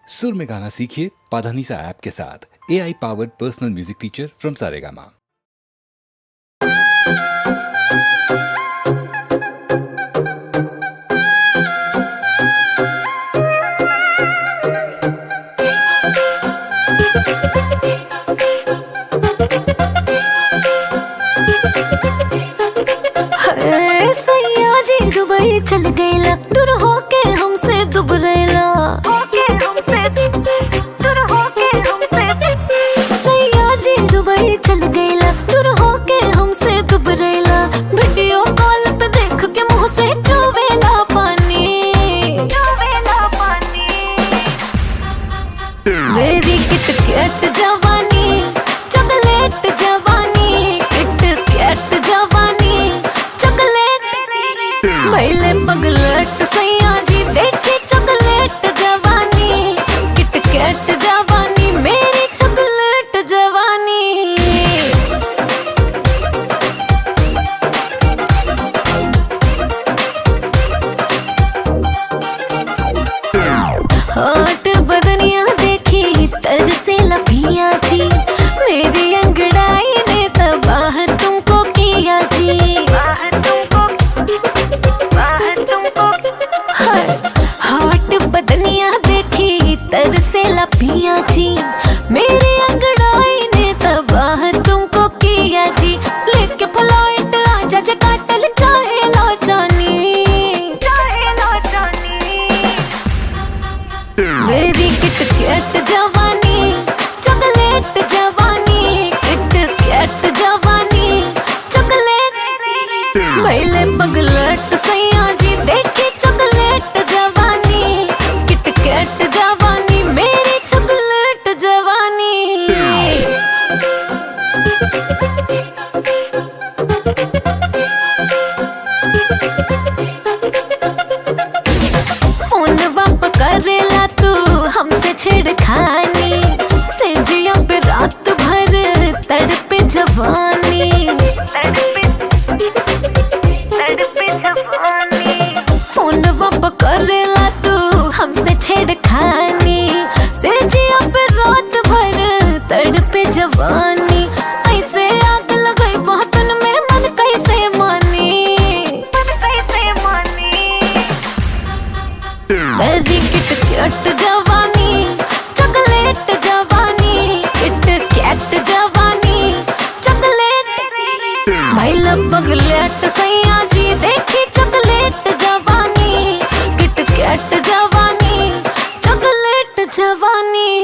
सुर में गाना सीखिए पाधानीसा ऐप के साथ। AI powered personal music teacher from Saregama. Dubai चल गईला दूर होके हमसे दुबरेला सैया जी दुबई चल गईला दूर होके हमसे दुबरेला। वीडियो कॉल पे देख के मुंह से चुवेला पानी मेरी किटकैट जवानी चॉकलेट जवानी किटकैट जवानी पहले पगलट सैया जी देखे चॉकलेट जवानी किटकैट जवानी मेरी चॉकलेट जवानी। हॉट बदनिया देखी तरसे लपिया जी मेरी अंगड़ाई ने तबाह तुमको किया जी। हॉट बदनिया देखी तरसे लपिया जी मेरी अंगड़ाई ने तबाह तुमको किया जी। लेके फ्लाइट आजा जे काटल चाहे लो जानी मेरी किटकैट जवानी चॉकलेट जवानी किटकैट जवानी चॉकलेट पहले पगलट सैया जी देखे चॉकलेट जवानी किटकैट जवानी मेरी चॉकलेट जवानी। फोन वाप करेला तू हमसे छेड़खानी सेजिया पे रात भर तड़पे जवानी फोन वाप करेला तू हमसे छेड़खानी सेजिया पे रात भर तड़पे जवानी। ऐसे आग लगई बहुतन में मन कैसे मानी मेरी किटकैट जवानी चॉकलेट जवानी किटकैट जवानी चॉकलेट महिला पगलेट सैया जी देखी चॉकलेट जवानी किटकैट जवानी चॉकलेट जवानी।